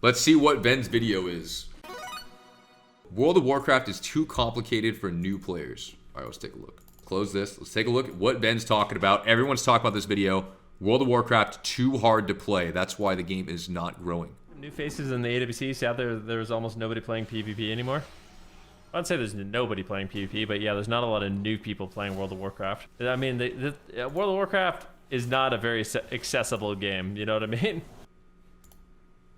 Let's see what Ben's video is. World of Warcraft is too complicated for new players. All right, let's take a look. Close this. Let's take a look at what Ben's talking about. Everyone's talking about this video. World of Warcraft, too hard to play. That's why the game is not growing. New faces in the AWC. See out there's almost nobody playing PvP anymore. I'd say there's nobody playing PvP, but yeah, there's not a lot of new people playing World of Warcraft. I mean, World of Warcraft is not a very accessible game. You know what I mean?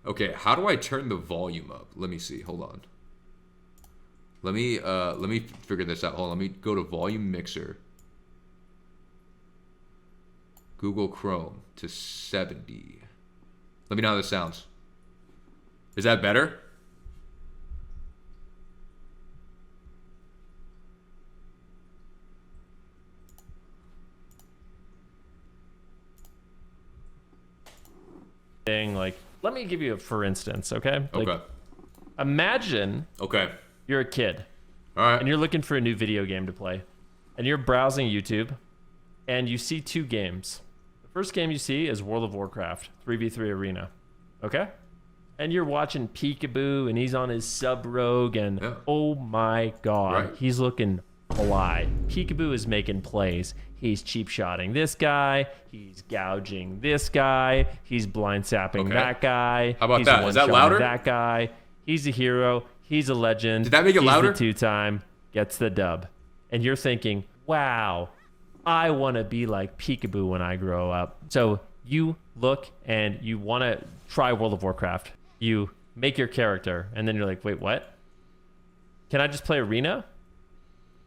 Okay, how do I turn the volume up? Let me see. Hold on. Let me figure this out. Hold on. Let me go to volume mixer. Google Chrome to 70. Let me know how this sounds. Is that better? Like, let me give you a for instance, okay? Like, Okay. Imagine you're a kid. All right. And you're looking for a new video game to play. And you're browsing YouTube and you see two games. The first game you see is World of Warcraft 3v3 Arena. Okay? And you're watching Pikaboo and he's on his sub-rogue and oh my god, he's looking fly. Pikaboo is making plays. He's cheap-shotting this guy. He's gouging this guy. He's blind-sapping that guy. How about that? Is that louder? That guy. He's a hero. He's a legend. Did that make it louder? He's the two-time. Gets the dub. And you're thinking, wow, I want to be like Pikaboo when I grow up. So you look and you want to try World of Warcraft. You make your character. And then you're like, wait, what? Can I just play Arena?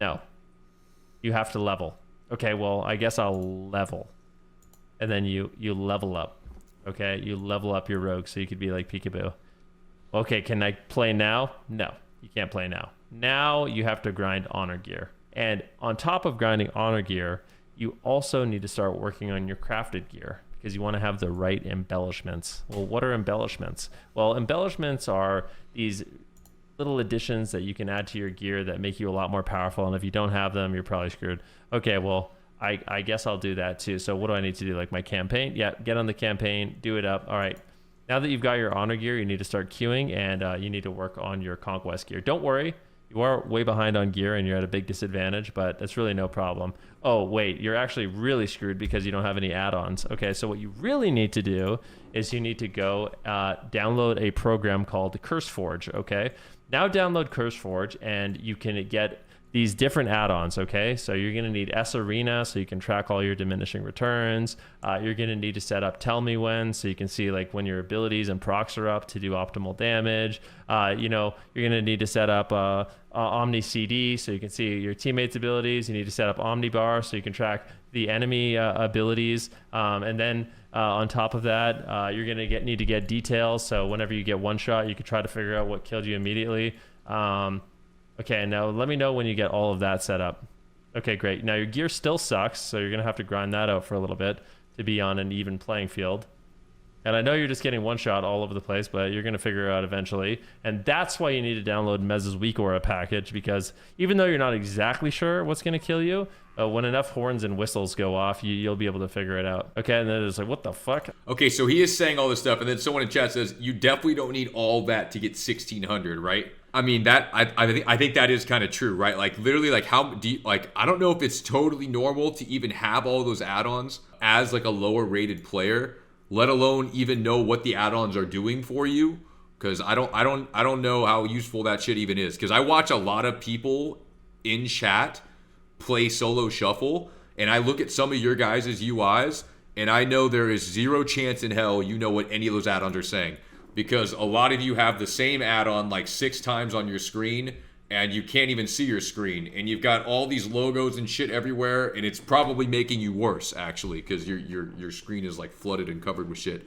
No. You have to level. Okay, well, I guess I'll level. And then you level up. Okay, you level up your rogue so you could be like Pikaboo. Okay, can I play now? No, you can't play now. Now you have to grind honor gear. And on top of grinding honor gear, you also need to start working on your crafted gear because you want to have the right embellishments. Well, what are embellishments? Well, embellishments are these little additions that you can add to your gear that make you a lot more powerful, and if you don't have them, you're probably screwed. Okay, well, I guess I'll do that too. So what do I need to do? Like my campaign? Yeah, get on the campaign, do it up. All right, now that you've got your honor gear, you need to start queuing, and you need to work on your conquest gear. Don't worry, you are way behind on gear and you're at a big disadvantage, but that's really no problem. Oh wait, you're actually really screwed because you don't have any add-ons. Okay, so what you really need to do is you need to go download a program called CurseForge. Okay, now download CurseForge and you can get these different add-ons, okay? So you're gonna need S Arena so you can track all your diminishing returns. You're gonna need to set up Tell Me When so you can see like when your abilities and procs are up to do optimal damage. You know, you're gonna need to set up Omni CD so you can see your teammates' abilities. You need to set up Omnibar so you can track the enemy abilities. And then on top of that, you're gonna need to get details. So whenever you get one shot, you can try to figure out what killed you immediately. Okay, now let me know when you get all of that set up. Okay, great. Now your gear still sucks, so you're gonna have to grind that out for a little bit to be on an even playing field. And I know you're just getting one shot all over the place, but you're gonna figure it out eventually. And that's why you need to download Mez's Weak Aura package, because even though you're not exactly sure what's gonna kill you, when enough horns and whistles go off, you'll be able to figure it out. Okay, and then it's like, what the fuck? Okay, so he is saying all this stuff, and then someone in chat says, you definitely don't need all that to get 1600, right? I mean, that I think that is kind of true, right? Like, literally, like, how do you, like, I don't know if it's totally normal to even have all those add-ons as, like, a lower-rated player, let alone even know what the add-ons are doing for you, because I don't know how useful that shit even is, because I watch a lot of people in chat play solo shuffle, and I look at some of your guys' UIs, and I know there is zero chance in hell you know what any of those add-ons are saying, because a lot of you have the same add-on like 6 times on your screen, and you can't even see your screen, and you've got all these logos and shit everywhere, and it's probably making you worse, actually, because your screen is like flooded and covered with shit.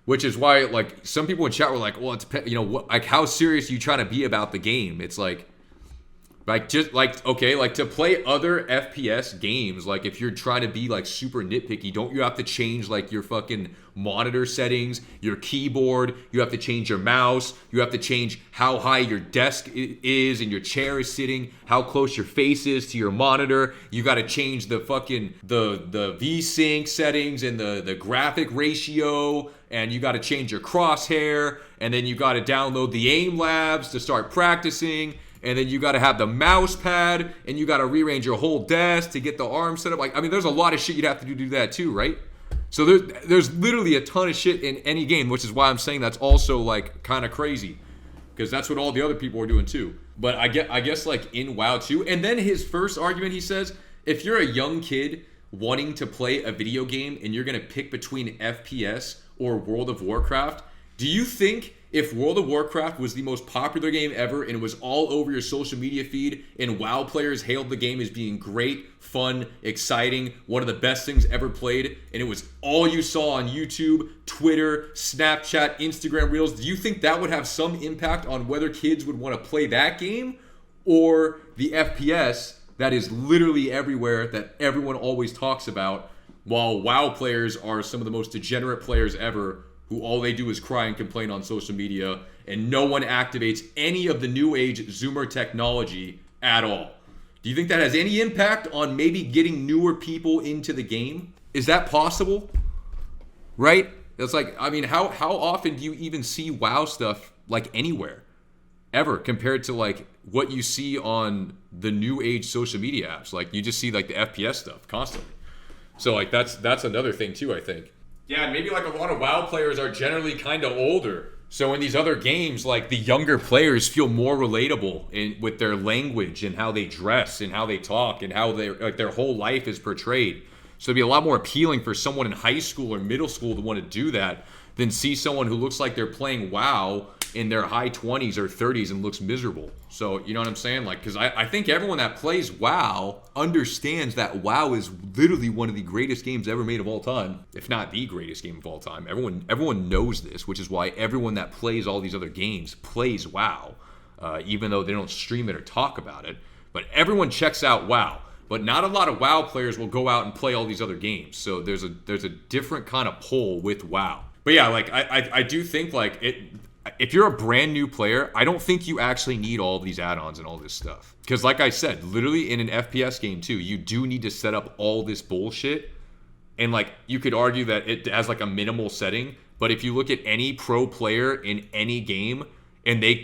Which is why, like, some people in chat were like, well, it's, you know, what, like, how serious are you trying to be about the game? It's like, Like, just like, okay, like to play other FPS games, like if you're trying to be like super nitpicky, don't you have to change like your fucking monitor settings, your keyboard, you have to change your mouse, you have to change how high your desk is and your chair is sitting, how close your face is to your monitor, you got to change the fucking, the V-Sync settings and the graphic ratio, and you got to change your crosshair, and then you got to download the aim labs to start practicing. And then you got to have the mouse pad, and you got to rearrange your whole desk to get the arm set up. Like, I mean, there's a lot of shit you'd have to do that too, right? So there's literally a ton of shit in any game, which is why I'm saying that's also like kind of crazy, because that's what all the other people are doing too. But I guess like in WoW too. And then his first argument, he says, if you're a young kid wanting to play a video game and you're gonna pick between FPS or World of Warcraft, do you think if World of Warcraft was the most popular game ever and it was all over your social media feed and WoW players hailed the game as being great, fun, exciting, one of the best things ever played, and it was all you saw on YouTube, Twitter, Snapchat, Instagram Reels, do you think that would have some impact on whether kids would want to play that game or the FPS that is literally everywhere that everyone always talks about, while WoW players are some of the most degenerate players ever who all they do is cry and complain on social media, and no one activates any of the new age Zoomer technology at all? Do you think that has any impact on maybe getting newer people into the game? Is that possible? Right? It's like, I mean, how often do you even see WoW stuff like anywhere? Ever, compared to like what you see on the new age social media apps. Like you just see like the FPS stuff constantly. So like that's another thing too, I think. Yeah, and maybe like a lot of WoW players are generally kind of older. So in these other games, like the younger players feel more relatable with their language and how they dress and how they talk and how their whole life is portrayed. So it'd be a lot more appealing for someone in high school or middle school to want to do that than see someone who looks like they're playing WoW in their high 20s or 30s and looks miserable. So, you know what I'm saying? Like, because I think everyone that plays WoW understands that WoW is literally one of the greatest games ever made of all time, if not the greatest game of all time. Everyone knows this, which is why everyone that plays all these other games plays WoW, even though they don't stream it or talk about it. But everyone checks out WoW. But not a lot of WoW players will go out and play all these other games. So there's a different kind of pull with WoW. But yeah, like I do think like it. If you're a brand new player, I don't think you actually need all of these add-ons and all this stuff. Because like I said, literally in an FPS game too, you do need to set up all this bullshit. And like you could argue that it has like a minimal setting, but if you look at any pro player in any game and they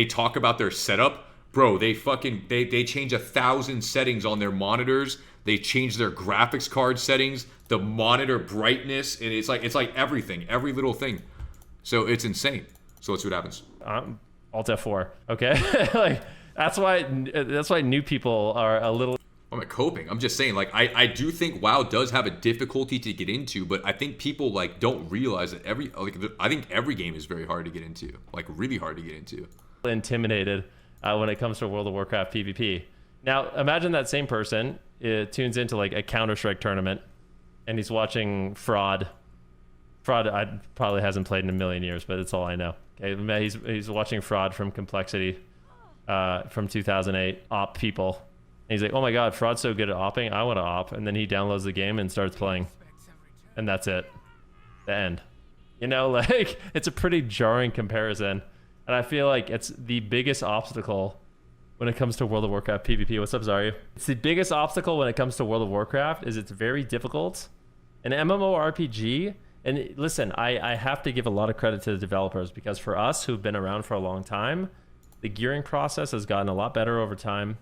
talk about their setup, bro, they change 1,000 settings on their monitors. They change their graphics card settings, the monitor brightness, and it's like everything, every little thing. So it's insane. So let's see what happens. Alt F4. Okay, like that's why new people are a little. I'm not coping. I'm just saying, like I do think WoW does have a difficulty to get into, but I think people like don't realize that I think every game is very hard to get into, like really hard to get into. Intimidated when it comes to World of Warcraft PvP. Now imagine that same person tunes into like a Counter-Strike tournament, and he's watching Fraud. I probably hasn't played in a million years, but it's all I know. Okay, he's watching Fraud from Complexity from 2008, op people. And he's like, oh my god, Fraud's so good at opping, I want to op. And then he downloads the game and starts playing. And that's it. The end. You know, like, it's a pretty jarring comparison. And I feel like it's the biggest obstacle when it comes to World of Warcraft PvP. What's up, Zarya? It's the biggest obstacle when it comes to World of Warcraft is it's very difficult. An MMORPG. And listen, I have to give a lot of credit to the developers, because for us who've been around for a long time, the gearing process has gotten a lot better over time.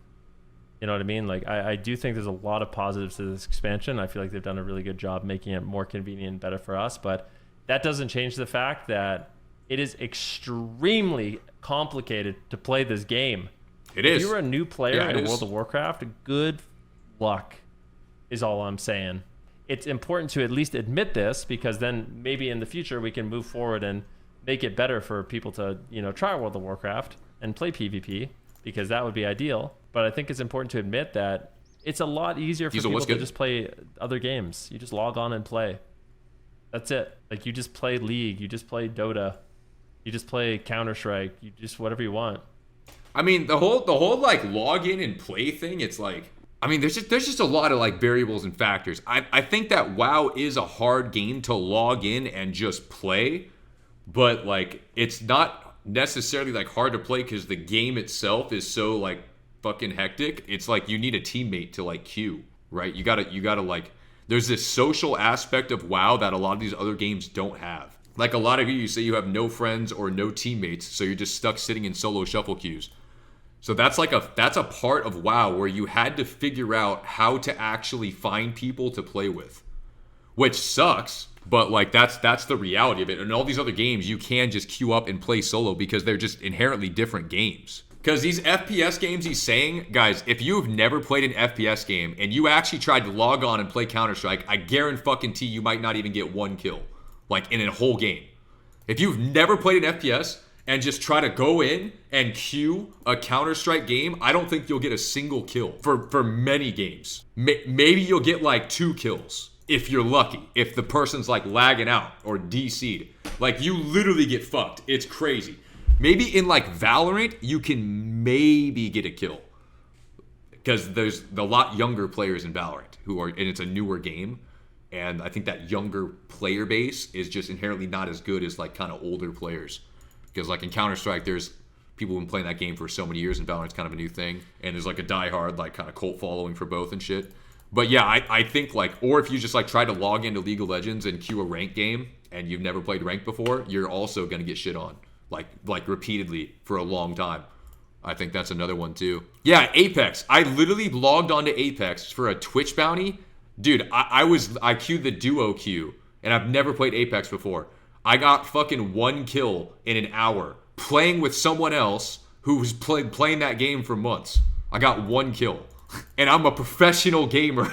You know what I mean? Like, I do think there's a lot of positives to this expansion. I feel like they've done a really good job making it more convenient and better for us. But that doesn't change the fact that it is extremely complicated to play this game. It is. If you're a new player in World of Warcraft, good luck is all I'm saying. It's important to at least admit this, because then maybe in the future we can move forward and make it better for people to, you know, try World of Warcraft and play PvP, because that would be ideal. But I think it's important to admit that it's a lot easier for people to just play other games. You just log on and play. That's it. Like, you just play League, you just play Dota, you just play Counter-Strike, you just whatever you want. I mean, the whole like login and play thing, it's like, I mean, there's just a lot of like variables and factors. I think that WoW is a hard game to log in and just play, but like it's not necessarily like hard to play because the game itself is so like fucking hectic. It's like you need a teammate to like queue, right? You gotta like, there's this social aspect of WoW that a lot of these other games don't have. Like a lot of you say you have no friends or no teammates, so you're just stuck sitting in solo shuffle queues. So that's a part of WoW where you had to figure out how to actually find people to play with, which sucks, but like that's the reality of it. In all these other games, you can just queue up and play solo because they're just inherently different games. Because these FPS games he's saying, guys, if you've never played an FPS game and you actually tried to log on and play Counter-Strike, I guarantee you might not even get one kill, like in a whole game. If you've never played an FPS and just try to go in and queue a Counter-Strike game, I don't think you'll get a single kill for many games. Maybe you'll get like 2 kills if you're lucky, if the person's like lagging out or DC'd. Like you literally get fucked. It's crazy. Maybe in like Valorant, you can maybe get a kill because there's a lot younger players in Valorant and it's a newer game. And I think that younger player base is just inherently not as good as like kind of older players. Because like in Counter-Strike, there's people who've been playing that game for so many years, and Valorant's kind of a new thing. And there's like a diehard like kind of cult following for both and shit. But yeah, I think like, or if you just like try to log into League of Legends and queue a ranked game and you've never played ranked before, you're also going to get shit on like repeatedly for a long time. I think that's another one too. Yeah, Apex. I literally logged onto Apex for a Twitch bounty. Dude, I queued the duo queue, and I've never played Apex before. I got fucking 1 kill in an hour playing with someone else who was playing that game for months. I got 1 kill, and I'm a professional gamer.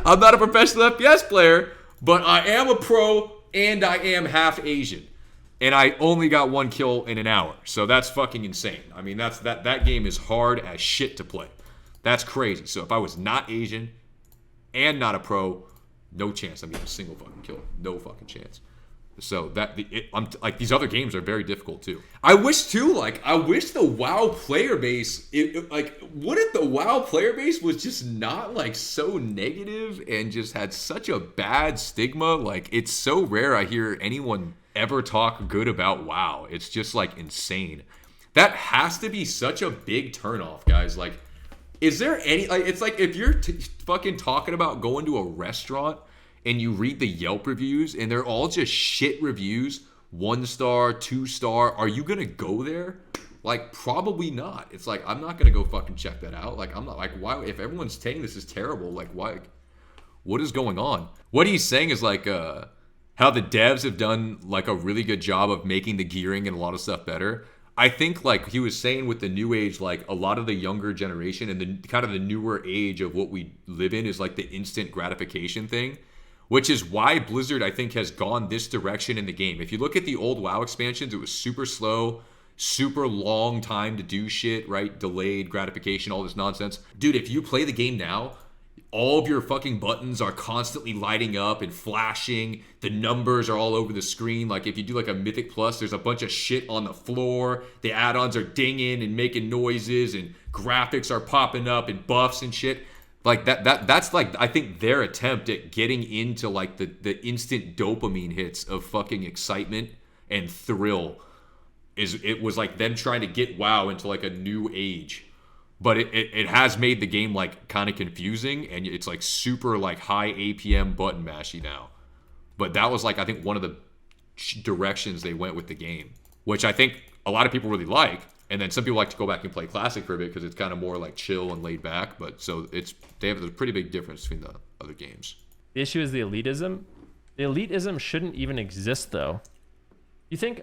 I'm not a professional FPS player, but I am a pro, and I am half Asian. And I only got 1 kill in an hour. So that's fucking insane. I mean, that game is hard as shit to play. That's crazy. So if I was not Asian and not a pro, no chance I'm getting a single fucking kill. No fucking chance. So I'm like, these other games are very difficult too. I wish the WoW player base, what if the WoW player base was just not like so negative and just had such a bad stigma? Like, it's so rare I hear anyone ever talk good about WoW. It's just like insane. That has to be such a big turnoff, guys. Like, is there any, like, it's like if you're fucking talking about going to a restaurant and you read the Yelp reviews and they're all just shit reviews, 1 star, 2 star, are you gonna go there? Like, probably not. It's like, I'm not gonna go fucking check that out. Like, I'm not, like, why, if everyone's saying this is terrible, like, why, what is going on? What he's saying is like, how the devs have done like a really good job of making the gearing and a lot of stuff better. I think like he was saying with the new age, like a lot of the younger generation and the kind of the newer age of what we live in is like the instant gratification thing, which is why Blizzard, I think, has gone this direction in the game. If you look at the old WoW expansions, it was super slow, super long time to do shit, right? Delayed gratification, all this nonsense. Dude, if you play the game now, all of your fucking buttons are constantly lighting up and flashing. The numbers are all over the screen. Like if you do like a Mythic Plus, there's a bunch of shit on the floor. The add-ons are dinging and making noises, and graphics are popping up and buffs and shit. Like that's like, I think their attempt at getting into like the instant dopamine hits of fucking excitement and thrill it was like them trying to get WoW into like a new age. But it has made the game like kind of confusing, and it's like super like high APM button mashy now. But that was like, I think, one of the directions they went with the game, which I think a lot of people really like. And then some people like to go back and play Classic for a bit because it's kind of more like chill and laid back. But so they have a pretty big difference between the other games. The issue is the elitism. The elitism shouldn't even exist, though. You think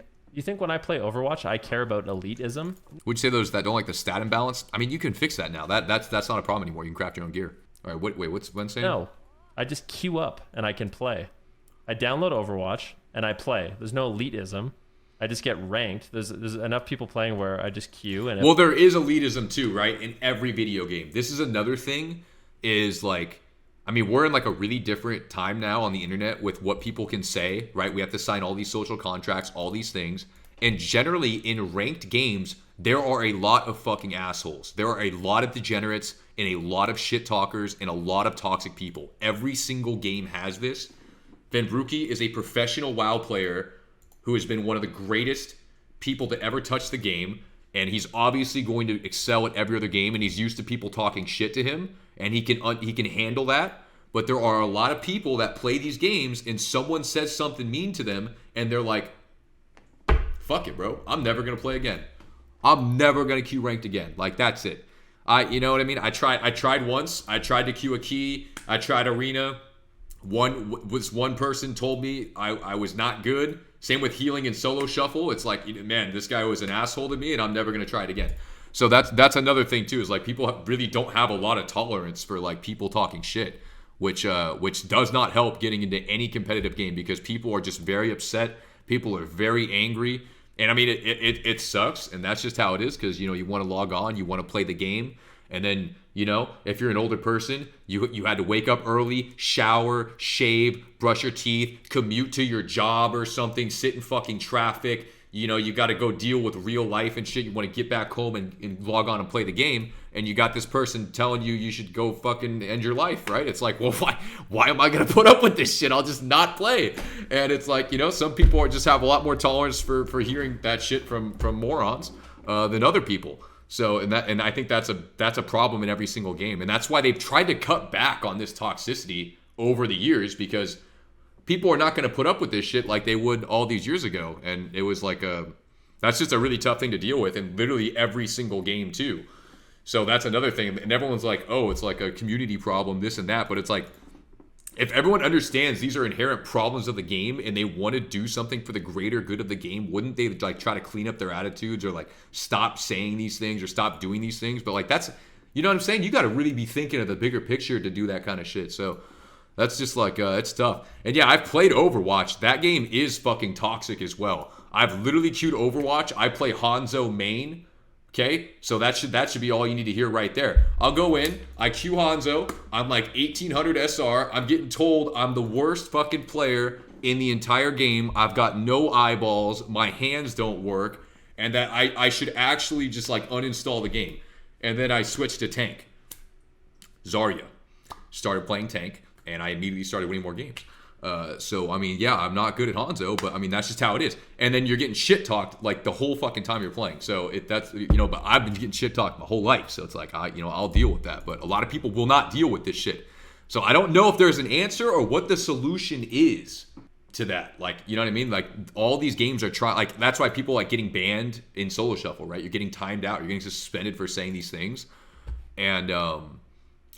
when I play Overwatch, I care about elitism? Would you say those that don't like the stat imbalance? I mean, you can fix that now. That's not a problem anymore. You can craft your own gear. All right, wait, what's Ben saying? No, I just queue up and I can play. I download Overwatch and I play. There's no elitism. I just get ranked. There's enough people playing where I just queue. And well, there is elitism too, right? In every video game. This is another thing, is like, I mean, we're in like a really different time now on the internet with what people can say, right? We have to sign all these social contracts, all these things. And generally in ranked games, there are a lot of fucking assholes. There are a lot of degenerates and a lot of shit talkers and a lot of toxic people. Every single game has this. Van Brookie is a professional WoW player who has been one of the greatest people to ever touch the game. And he's obviously going to excel at every other game, and he's used to people talking shit to him, and he can handle that. But there are a lot of people that play these games, and someone says something mean to them, and they're like, "Fuck it, bro. I'm never gonna play again. I'm never gonna queue ranked again." Like, that's it. You know what I mean? I tried once. I tried to queue a key. I tried arena. One person told me I was not good. Same with healing and solo shuffle. It's like, man, this guy was an asshole to me, and I'm never gonna try it again. So that's another thing too. Is like people really don't have a lot of tolerance for like people talking shit, which does not help getting into any competitive game because people are just very upset. People are very angry, and I mean it sucks, and that's just how it is because you want to log on, you want to play the game. And then, if you're an older person, you had to wake up early, shower, shave, brush your teeth, commute to your job or something, sit in fucking traffic. You got to go deal with real life and shit. You want to get back home and log on and play the game. And you got this person telling you should go fucking end your life, right? It's like, well, why am I going to put up with this shit? I'll just not play. And it's like, some people just have a lot more tolerance for hearing that shit from morons than other people. So, and I think that's a problem in every single game. And that's why they've tried to cut back on this toxicity over the years because people are not going to put up with this shit like they would all these years ago. And it was like that's just a really tough thing to deal with in literally every single game too. So that's another thing. And everyone's like, oh, it's like a community problem, this and that. But it's like, if everyone understands these are inherent problems of the game and they want to do something for the greater good of the game, wouldn't they like try to clean up their attitudes or like stop saying these things or stop doing these things? But like that's, you know what I'm saying? You got to really be thinking of the bigger picture to do that kind of shit. So that's just like, it's tough. And yeah, I've played Overwatch. That game is fucking toxic as well. I've literally queued Overwatch. I play Hanzo main. Okay, so that should be all you need to hear right there. I'll go in, I queue Hanzo, I'm like 1800 SR, I'm getting told I'm the worst fucking player in the entire game, I've got no eyeballs, my hands don't work, and that I should actually just like uninstall the game. And then I switched to tank. Zarya. Started playing tank, and I immediately started winning more games. So, I mean, yeah, I'm not good at Hanzo, but I mean, that's just how it is. And then you're getting shit talked like the whole fucking time you're playing. So but I've been getting shit talked my whole life. So it's like, I'll deal with that. But a lot of people will not deal with this shit. So I don't know if there's an answer or what the solution is to that. Like, you know what I mean? Like all these games are like, that's why people like getting banned in solo shuffle, right? You're getting timed out. You're getting suspended for saying these things. And,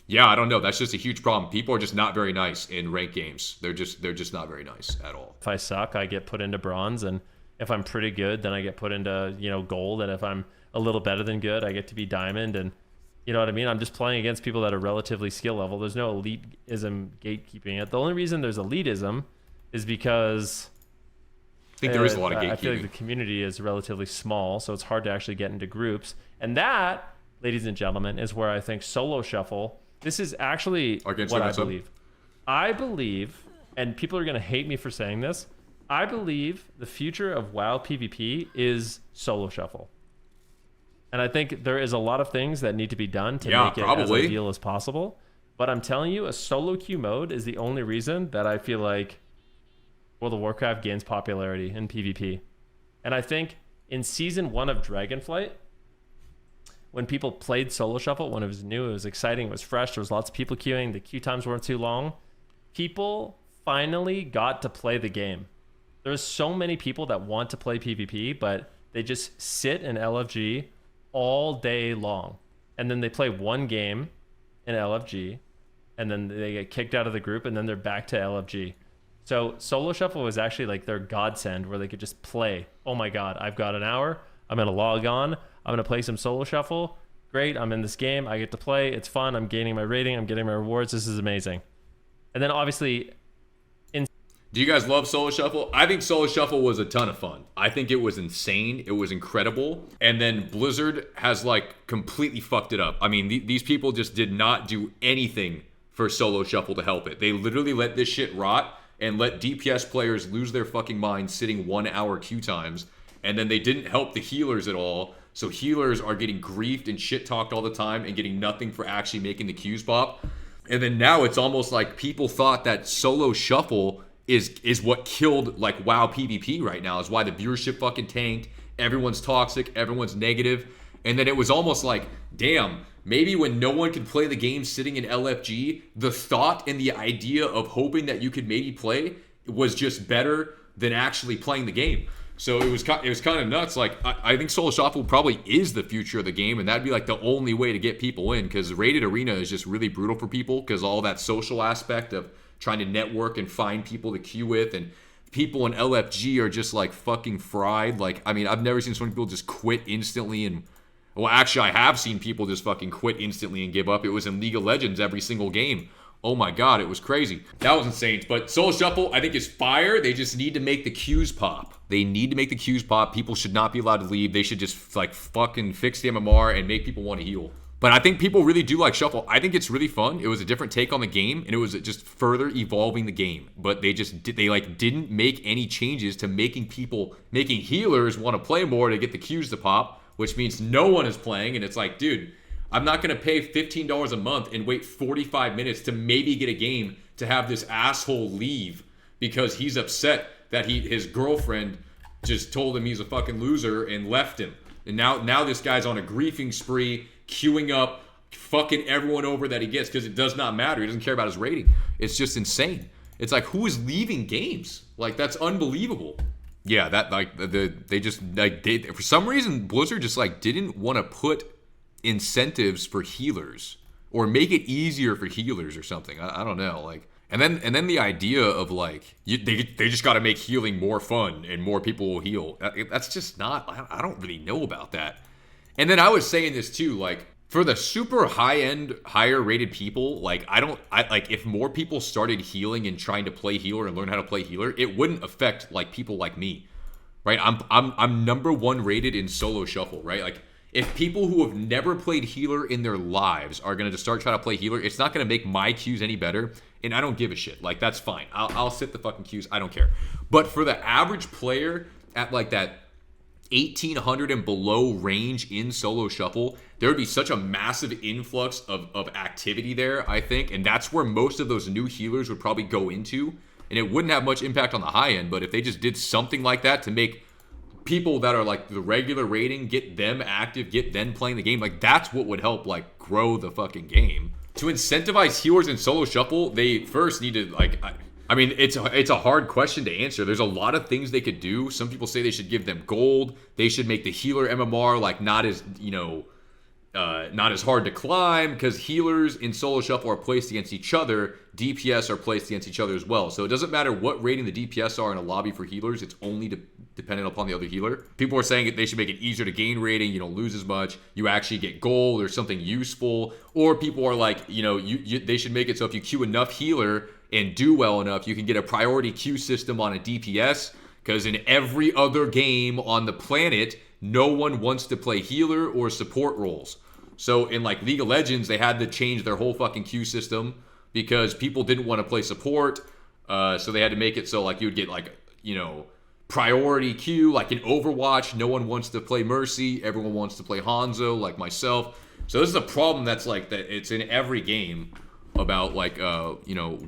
yeah, I don't know. That's just a huge problem. People are just not very nice in ranked games. They're just not very nice at all. If I suck, I get put into bronze, and if I'm pretty good, then I get put into gold. And if I'm a little better than good, I get to be diamond. And you know what I mean? I'm just playing against people that are relatively skill level. There's no elitism gatekeeping it. The only reason there's elitism is because I think there is a lot of gatekeeping. I feel like the community is relatively small, so it's hard to actually get into groups. And that, ladies and gentlemen, is where I think solo shuffle. This is actually what I believe. I believe, and people are going to hate me for saying this, I believe the future of WoW PvP is solo shuffle. And I think there is a lot of things that need to be done to make it as ideal as possible. But I'm telling you, a solo queue mode is the only reason that I feel like World of Warcraft gains popularity in PvP. And I think in Season 1 of Dragonflight, when people played solo shuffle, when it was new, it was exciting, it was fresh, there was lots of people queuing, the queue times weren't too long, people finally got to play the game. There's so many people that want to play PvP, but they just sit in LFG all day long. And then they play one game in LFG, and then they get kicked out of the group, and then they're back to LFG. So solo shuffle was actually like their godsend where they could just play. Oh my God, I've got an hour, I'm going to log on, I'm going to play some solo shuffle. Great, I'm in this game. I get to play. It's fun. I'm gaining my rating. I'm getting my rewards. This is amazing. And then obviously... Do you guys love solo shuffle? I think solo shuffle was a ton of fun. I think it was insane. It was incredible. And then Blizzard has like completely fucked it up. I mean, these people just did not do anything for solo shuffle to help it. They literally let this shit rot and let DPS players lose their fucking minds sitting 1 hour queue times. and then they didn't help the healers at all. So healers are getting griefed and shit talked all the time and getting nothing for actually making the queues pop. And then now it's almost like people thought that solo shuffle is what killed like WoW PvP right now, is why the viewership fucking tanked. Everyone's toxic, everyone's negative. And then it was almost like, damn, maybe when no one could play the game sitting in LFG, the thought and the idea of hoping that you could maybe play was just better than actually playing the game. So it was kind of nuts. Like, I think solo shuffle probably is the future of the game, and that'd be like the only way to get people in, because rated arena is just really brutal for people, because all that social aspect of trying to network and find people to queue with, and people in LFG are just like fucking fried. Like, I mean, I've never seen so many people just quit instantly. And well, actually, I have seen people just fucking quit instantly and give up. It was in League of Legends every single game. Oh my god, it was crazy. That was insane. But solo shuffle, I think, is fire. They just need to make the queues pop. They need to make the queues pop. People should not be allowed to leave. They should just like fucking fix the MMR and make people want to heal. But I think people really do like shuffle. I think it's really fun. It was a different take on the game, and it was just further evolving the game. But they didn't make any changes to making healers want to play more to get the queues to pop, which means no one is playing. And it's like, dude, I'm not going to pay $15 a month and wait 45 minutes to maybe get a game to have this asshole leave because he's upset that his girlfriend just told him he's a fucking loser and left him. And now this guy's on a griefing spree, queuing up, fucking everyone over that he gets, because it does not matter. He doesn't care about his rating. It's just insane. It's like, who is leaving games? Like, that's unbelievable. Yeah, that like they for some reason Blizzard just like didn't want to put incentives for healers or make it easier for healers or something. I don't know. Like, and then the idea of like they just got to make healing more fun and more people will heal. That's just not. I don't really know about that. And then I was saying this too, like, for the super high-end, higher-rated people, like, if more people started healing and trying to play healer and learn how to play healer, it wouldn't affect, like, people like me, right? I'm number 1 rated in solo shuffle, right? Like, if people who have never played healer in their lives are going to just start trying to play healer, it's not going to make my queues any better, and I don't give a shit. Like, that's fine. I'll sit the fucking queues. I don't care. But for the average player at, like, that 1800 and below range in solo shuffle, there would be such a massive influx of activity there, I think, and that's where most of those new healers would probably go into, and it wouldn't have much impact on the high end. But if they just did something like that to make people that are like the regular rating, get them active, get them playing the game, like, that's what would help like grow the fucking game. To incentivize healers in solo shuffle, they first need to like, I mean, it's a hard question to answer. There's a lot of things they could do. Some people say they should give them gold. They should make the healer MMR like not as hard to climb, because healers in solo shuffle are placed against each other. DPS are placed against each other as well. So it doesn't matter what rating the DPS are in a lobby for healers. It's only dependent upon the other healer. People are saying that they should make it easier to gain rating. You don't lose as much. You actually get gold or something useful. Or people are like, they should make it so if you queue enough healer and do well enough, you can get a priority queue system on a DPS, because in every other game on the planet, no one wants to play healer or support roles. So in like League of Legends, they had to change their whole fucking queue system because people didn't want to play support. So they had to make it so like you would get like, priority queue. Like in Overwatch, no one wants to play Mercy. Everyone wants to play Hanzo, like myself. So this is a problem that's like that. It's in every game about like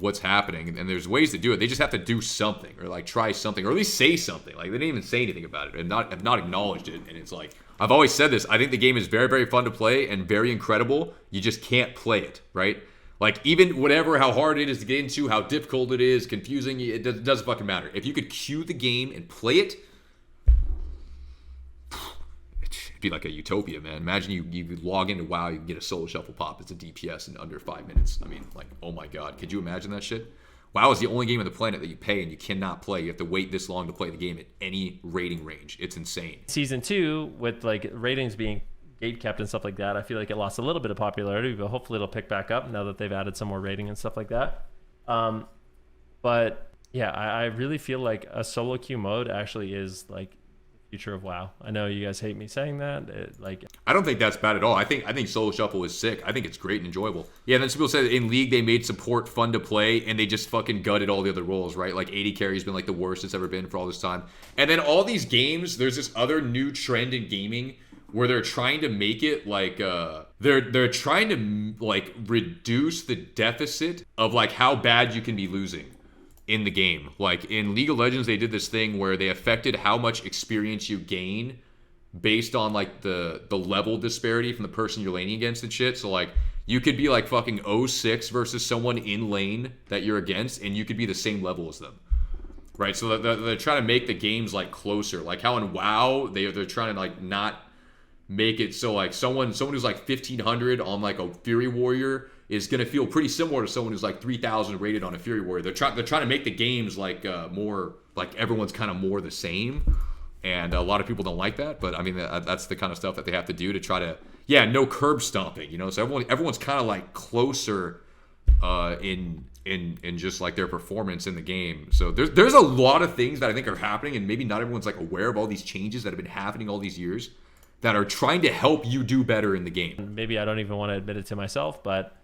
what's happening, and there's ways to do it. They just have to do something, or like try something, or at least say something. Like, they didn't even say anything about it and have not acknowledged it. And it's like, I've always said this, I think the game is very, very fun to play and very incredible. You just can't play it, right? Like, even how hard it is to get into, how difficult it is, confusing, it doesn't fucking matter. If you could queue the game and play it, it'd be like a utopia, man. Imagine you log into WoW, you can get a solo shuffle pop. It's a DPS in under 5 minutes. I mean, like, oh my god. Could you imagine that shit? WoW is the only game on the planet that you pay and you cannot play. You have to wait this long to play the game at any rating range. It's insane. Season 2, with like ratings being gate kept and stuff like that, I feel like it lost a little bit of popularity, but hopefully it'll pick back up now that they've added some more rating and stuff like that. But yeah, I really feel like a solo queue mode actually is like the future of WoW. I know you guys hate me saying that. I don't think that's bad at all. I think Solo Shuffle is sick. I think it's great and enjoyable. Yeah, and then some people say that in League they made support fun to play and they just fucking gutted all the other roles, right? Like 80 carry's been like the worst it's ever been for all this time. And then all these games, there's this other new trend in gaming where they're trying to make it like they're trying to like reduce the deficit of like how bad you can be losing in the game. Like in League of Legends, they did this thing where they affected how much experience you gain based on like the level disparity from the person you're laning against and shit. So like you could be like fucking 0-6 versus someone in lane that you're against, and you could be the same level as them. Right? So they're trying to make the games like closer. Like how in WoW they're trying to like not make it so like someone who's like 1500 on like a Fury Warrior is going to feel pretty similar to someone who's like 3000 rated on a Fury Warrior. They're trying to make the games like more like everyone's kind of more the same, and a lot of people don't like that, but I mean that's the kind of stuff that they have to do to try to no curb stomping, you know. So everyone's kind of like closer in just like their performance in the game. So there's a lot of things that I think are happening, and maybe not everyone's like aware of all these changes that have been happening all these years that are trying to help you do better in the game. Maybe I don't even want to admit it to myself, but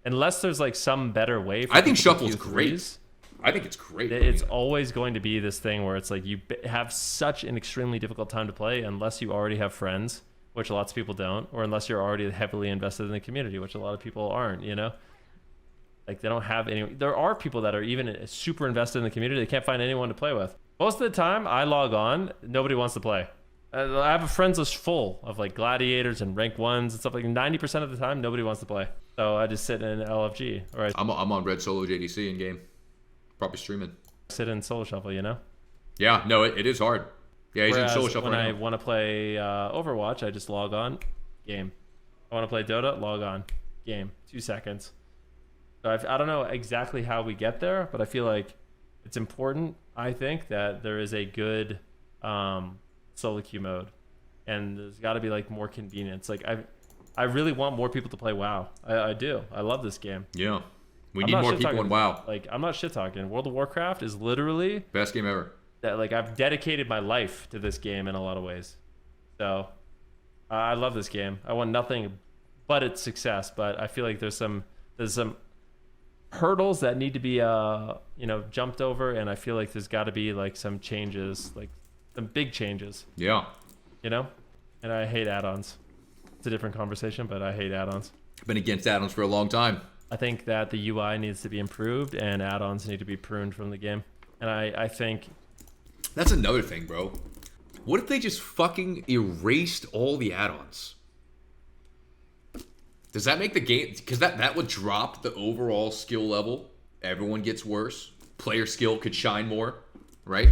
unless there's like some better way for I think people Shuffle's to use great. threes, I think it's great. it's always going to be this thing where it's like you have such an extremely difficult time to play unless you already have friends, which lots of people don't, or unless you're already heavily invested in the community, which a lot of people aren't, you know? Like they don't have any. There are people that are even super invested in the community. They can't find anyone to play with. Most of the time I log on, nobody wants to play. I have a friends list full of like gladiators and rank ones and stuff. Like 90% of the time, nobody wants to play. So I just sit in LFG. Or I'm on Red Solo JDC in game. Probably streaming. Sit in Solo Shuffle, you know? Yeah, no, it is hard. Yeah, he's Whereas in Solo Shuffle when right I now. want to play Overwatch, I just log on, game. I want to play Dota, log on, game. 2 seconds. So I don't know exactly how we get there, but I feel like it's important, I think, that there is a good solo queue mode, and there's got to be like more convenience. Like I really want more people to play WoW. I do. I love this game. Yeah, we I'm need not more shit people talking. in WoW. Like I'm not shit talking. World of Warcraft is literally Best game ever. that. Like I've dedicated my life to this game in a lot of ways. So I love this game. I want nothing but its success. But I feel like there's some hurdles that need to be jumped over, and I feel like there's got to be like some changes, like some big changes. Yeah. You know? And I hate add-ons. It's a different conversation, but I hate add-ons. I've been against add-ons for a long time. I think that the UI needs to be improved and add-ons need to be pruned from the game. And I think That's another thing, bro. What if they just fucking erased all the add-ons? Does that make the game... Because that would drop the overall skill level. Everyone gets worse. Player skill could shine more, right?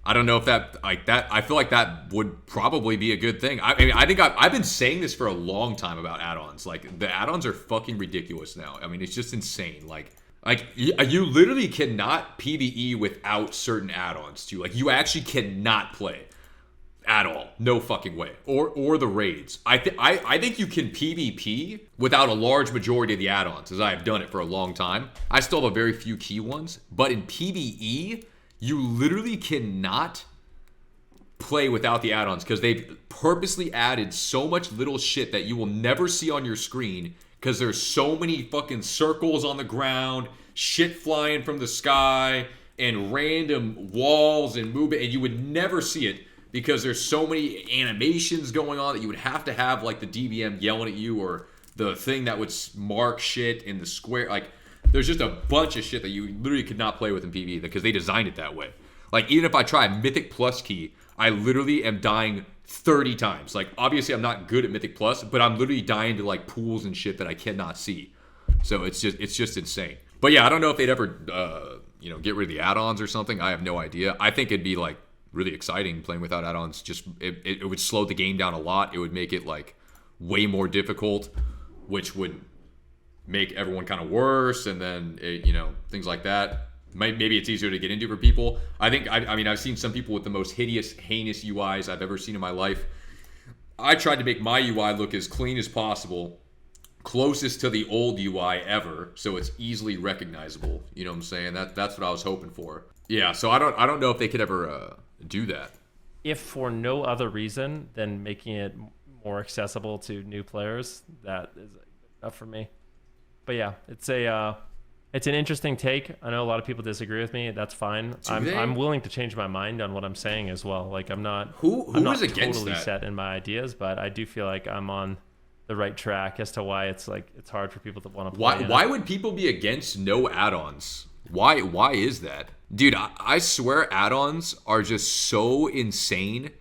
I don't know if that... Like that, I feel like that would probably be a good thing. I mean, I think I've been saying this for a long time about add-ons. Like, the add-ons are fucking ridiculous now. I mean, it's just insane. Like you literally cannot PvE without certain add-ons, too. Like, you actually cannot play at all. No fucking way. Or the raids. I think you can PvP without a large majority of the add-ons, as I have done it for a long time. I still have a very few key ones. But in PvE, you literally cannot play without the add-ons because they've purposely added so much little shit that you will never see on your screen because there's so many fucking circles on the ground, shit flying from the sky, and random walls and movement, and you would never see it because there's so many animations going on that you would have to have like the DBM yelling at you or the thing that would mark shit in the square. Like, there's just a bunch of shit that you literally could not play with in PvE because they designed it that way. Like, even if I try Mythic Plus key, I literally am dying 30 times. Like, obviously I'm not good at Mythic Plus, but I'm literally dying to like pools and shit that I cannot see. So it's just insane. But yeah, I don't know if they'd ever get rid of the add-ons or something. I have no idea. I think it'd be like really exciting playing without add-ons. Just it would slow the game down a lot. It would make it like way more difficult, which would make everyone kind of worse, and then things like that. Maybe it's easier to get into for people. I think I mean I've seen some people with the most heinous UIs I've ever seen in my life. I tried to make my UI look as clean as possible, closest to the old UI ever, so it's easily recognizable. You know what I'm saying? That's what I was hoping for. Yeah, so I don't know if they could ever do that. if for no other reason than making it more accessible to new players, that is enough for me. But yeah, it's an interesting take. I know a lot of people disagree with me. That's fine. I'm willing to change my mind on what I'm saying as well. Like I'm not I'm not totally set in my ideas, but I do feel like I'm on the right track as to why it's hard for people to want to play. Why would people be against no add-ons? Why is that? Dude, I swear add-ons are just so insane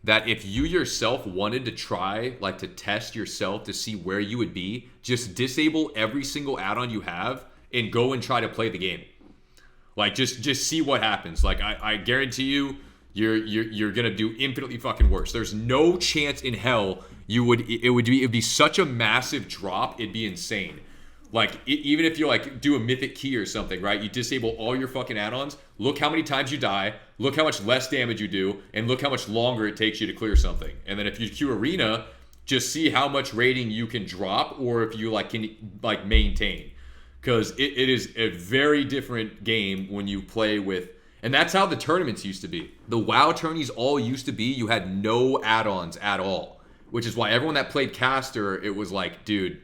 that if you yourself wanted to try, like to test yourself to see where you would be, just disable every single add-on you have and go and try to play the game. Like just see what happens. Like I guarantee you, you're gonna do infinitely fucking worse. There's no chance in hell it'd be such a massive drop, it'd be insane. Like even if you like do a mythic key or something, right? You disable all your fucking add-ons. Look how many times you die. Look how much less damage you do, and look how much longer it takes you to clear something. And then if you queue arena, just see how much rating you can drop, or if you like can like maintain, because it is a very different game when you play with. And that's how the tournaments used to be. The WoW tourneys all used to be. You had no add-ons at all, which is why everyone that played caster, it was like, dude,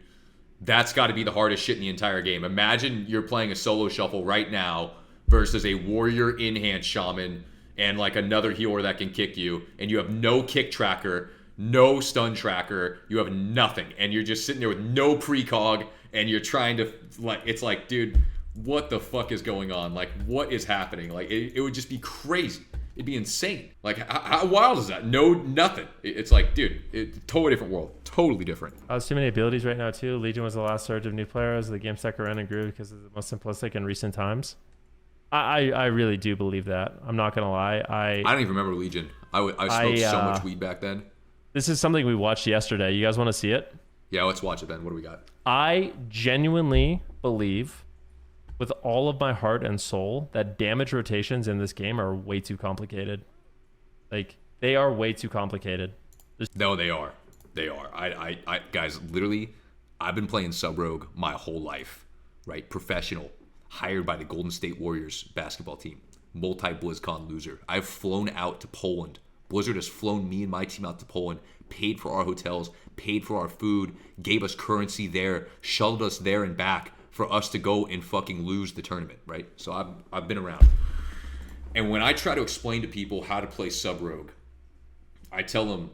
that's got to be the hardest shit in the entire game. Imagine you're playing a solo shuffle right now versus a warrior in-hand shaman and like another healer that can kick you, and you have no kick tracker, no stun tracker, you have nothing, and you're just sitting there with no precog, and you're trying to like, it's like, dude, what the fuck is going on? Like, what is happening? Like, it would just be crazy. It'd be insane. Like, how wild is that? No, nothing. It's like, dude, totally different world. Totally different. There's too many abilities right now, too. Legion was the last surge of new players. The game stuck around and grew because it's the most simplistic in recent times. I really do believe that. I'm not going to lie. I don't even remember Legion. I smoked so much weed back then. This is something we watched yesterday. You guys want to see it? Yeah, let's watch it then. What do we got? I genuinely believe with all of my heart and soul that damage rotations in this game are way too complicated. Like, they are way too complicated. No, they are. They are. I guys, literally, I've been playing Sub Rogue my whole life, right? Professional, hired by the Golden State Warriors basketball team, multi-BlizzCon loser. I've flown out to Poland. Blizzard has flown me and my team out to Poland, paid for our hotels, paid for our food, gave us currency there, shuttled us there and back for us to go and fucking lose the tournament, right? So I've been around. And when I try to explain to people how to play Sub Rogue, I tell them,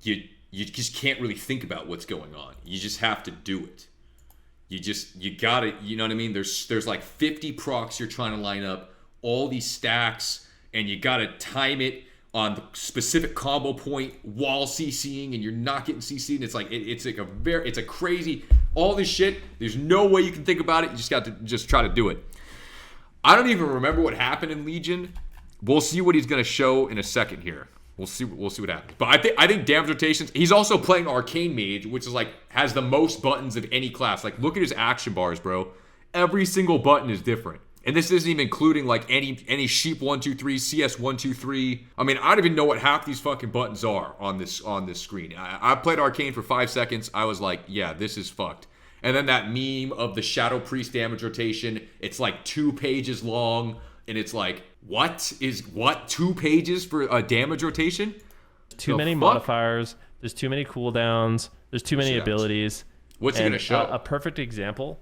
you just can't really think about what's going on. You just have to do it. You gotta, you know what I mean? There's like 50 procs you're trying to line up, all these stacks, and you gotta time it on the specific combo point while CCing, and you're not getting CC'd. And it's like it's a crazy, all this shit. There's no way you can think about it. You just got to just try to do it. I don't even remember what happened in Legion. We'll see what he's gonna show in a second here. We'll see what happens. But I think damage rotations. He's also playing Arcane Mage, which is like has the most buttons of any class. Like, look at his action bars, bro. Every single button is different. And this isn't even including like any sheep 1 2 3, CS 1 2 3. I mean, I don't even know what half these fucking buttons are on this screen. I played Arcane for 5 seconds. I was like, yeah, this is fucked. And then that meme of the Shadow Priest damage rotation. It's like 2 pages long, and it's like, what 2 pages for a damage rotation? Too many modifiers. There's too many cooldowns. There's too many abilities. What's he gonna show? A perfect example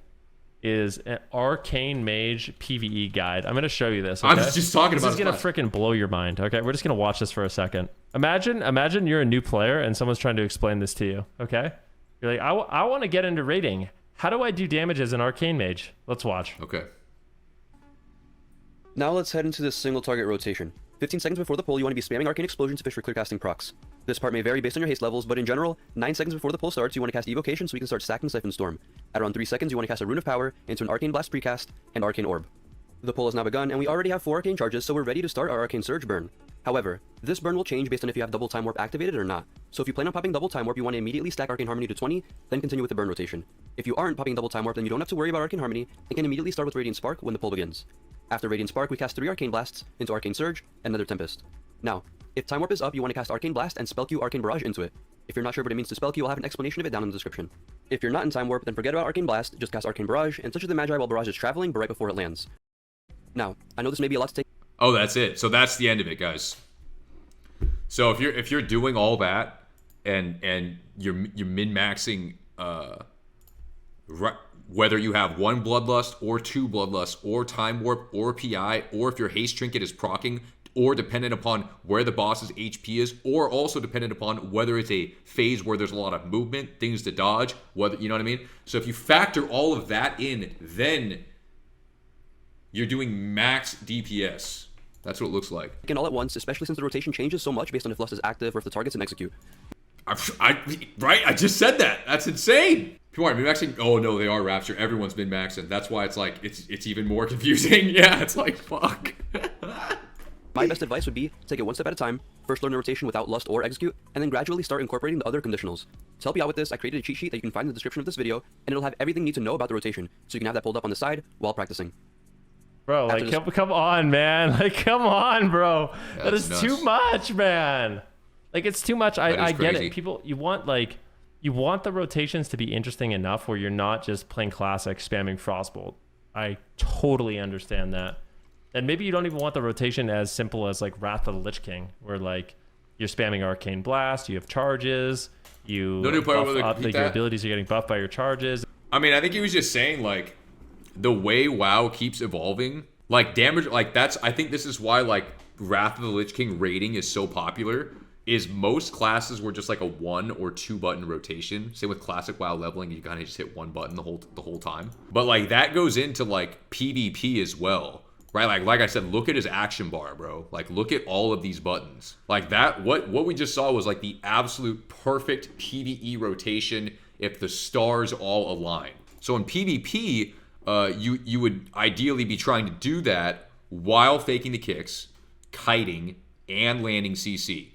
is an Arcane Mage PvE guide. I'm going to show you this. Okay? I was just talking about this. This is going to freaking blow your mind. Okay, we're just going to watch this for a second. Imagine you're a new player and someone's trying to explain this to you. Okay, you're like, I want to get into raiding. How do I do damage as an Arcane Mage? Let's watch. Okay. Now let's head into this single target rotation. 15 seconds before the pull, you want to be spamming Arcane Explosion to fish for clear casting procs. This part may vary based on your haste levels, but in general, 9 seconds before the pull starts, you want to cast Evocation so you can start stacking Siphon Storm. At around 3 seconds, you want to cast a Rune of Power into an Arcane Blast precast and Arcane Orb. The pull has now begun, and we already have 4 Arcane charges, so we're ready to start our Arcane Surge burn. However, this burn will change based on if you have Double Time Warp activated or not. So if you plan on popping Double Time Warp, you want to immediately stack Arcane Harmony to 20, then continue with the burn rotation. If you aren't popping Double Time Warp, then you don't have to worry about Arcane Harmony, and can immediately start with Radiant Spark when the pull begins. After Radiant Spark, we cast 3 Arcane Blasts into Arcane Surge and Nether Tempest. Now, if Time Warp is up, you want to cast Arcane Blast and spell Q Arcane Barrage into it. If you're not sure what it means to spell Q, I'll have an explanation of it down in the description. If you're not in Time Warp, then forget about Arcane Blast, just cast Arcane Barrage, and touch the Magi while Barrage is traveling, but right before it lands. Now, I know this may be a lot to take. Oh, that's it. So that's the end of it, guys. So if you're doing all that and you're min-maxing whether you have 1 Bloodlust or 2 Bloodlust or Time Warp or PI, or if your Haste Trinket is proccing, or dependent upon where the boss's HP is, or also dependent upon whether it's a phase where there's a lot of movement, things to dodge, whether, you know what I mean? So if you factor all of that in, then you're doing max DPS. That's what it looks like. And all at once, especially since the rotation changes so much based on if Lust is active or if the target's in execute. Right? I just said that. That's insane. People aren't min-maxing. Oh no, they are Rapture. Everyone's min-maxing. That's why it's like it's even more confusing. Yeah, it's like fuck. My best advice would be take it one step at a time. First learn the rotation without Lust or execute, and then gradually start incorporating the other conditionals. To help you out with this, I created a cheat sheet that you can find in the description of this video, and it'll have everything you need to know about the rotation, so you can have that pulled up on the side while practicing. Bro, like, come on, man. Like, come on, bro. Yeah, that is nuts. too much, man. Like, it's too much. I get crazy. it. People, you want the rotations to be interesting enough where you're not just playing classic, spamming Frostbolt. I totally understand that. And maybe you don't even want the rotation as simple as, like, Wrath of the Lich King, where, like, you're spamming Arcane Blast, you have charges, you buff up, like, your abilities are getting buffed by your charges. I mean, I think he was just saying, like, the way WoW keeps evolving, like, damage, like, I think this is why, like, Wrath of the Lich King rating is so popular, is most classes were just like a 1 or 2 button rotation. Same with classic WoW leveling, you kind of just hit 1 button the whole time. But, like, that goes into, like, PvP as well, right? Like I said, look at his action bar, bro. Like, look at all of these buttons. Like, that, what we just saw was, like, the absolute perfect PvE rotation if the stars all align. So in PvP, you would ideally be trying to do that while faking the kicks, kiting, and landing CC.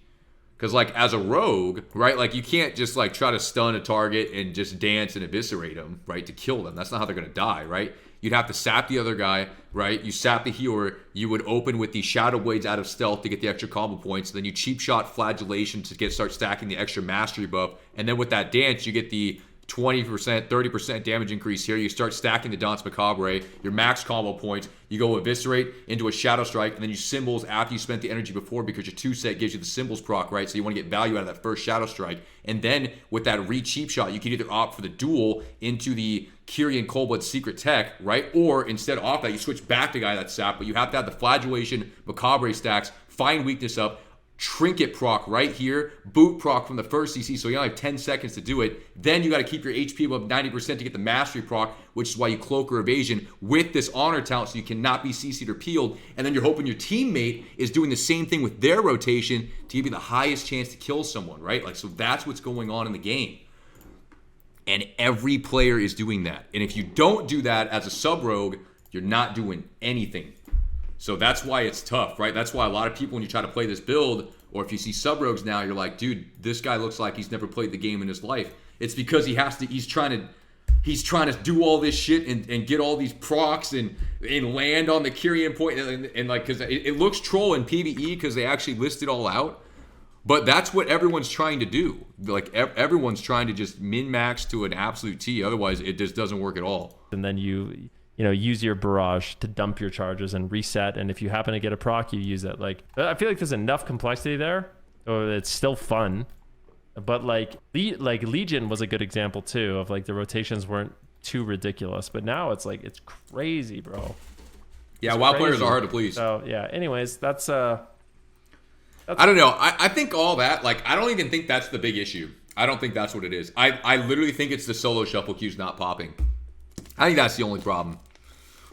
Because, like, as a rogue, right, like, you can't just, like, try to stun a target and just dance and eviscerate them, right, to kill them. That's not how they're going to die, right? You'd have to sap the other guy, right? You sap the healer. You would open with the Shadow Blades out of stealth to get the extra combo points. Then you cheap shot Flagellation to start stacking the extra mastery buff. And then with that dance, you get the 20%, 30% damage increase here. You start stacking the Danse Macabre, your max combo points. You go Eviscerate into a Shadow Strike, and then you Symbols after you spent the energy before, because your 2-set gives you the Symbols proc, right? So you want to get value out of that first Shadow Strike. And then with that re-cheap shot, you can either opt for the duel into the Kyrian Coldblood Secret Tech, right? Or instead off that, you switch back to guy that's sap, but you have to have the Flagellation, Macabre stacks, find weakness up, Trinket proc right here, boot proc from the first CC, so you only have 10 seconds to do it. Then you got to keep your HP above 90% to get the mastery proc, which is why you cloak or evasion with this honor talent, so you cannot be CC'd or peeled. And then you're hoping your teammate is doing the same thing with their rotation to give you the highest chance to kill someone, right? Like, so that's what's going on in the game. And every player is doing that. And if you don't do that as a sub-rogue, you're not doing anything. So that's why it's tough, right? That's why a lot of people, when you try to play this build, or if you see sub-rogues now, you're like, dude, this guy looks like he's never played the game in his life. It's because he's trying to do all this shit and get all these procs and land on the Kyrian point and like, because it looks troll in PvE because they actually list it all out. But that's what everyone's trying to do. Like, everyone's trying to just min-max to an absolute T. Otherwise, it just doesn't work at all. And then you use your barrage to dump your charges and reset. And if you happen to get a proc, you use it. Like, I feel like there's enough complexity there. Or it's still fun. But like Legion was a good example too of, like, the rotations weren't too ridiculous. But now it's like, it's crazy, bro. Yeah, WoW players are hard to please. So yeah, anyways, that's I don't know. I think all that, like, I don't even think that's the big issue. I don't think that's what it is. I literally think it's the solo shuffle queues not popping. I think that's the only problem.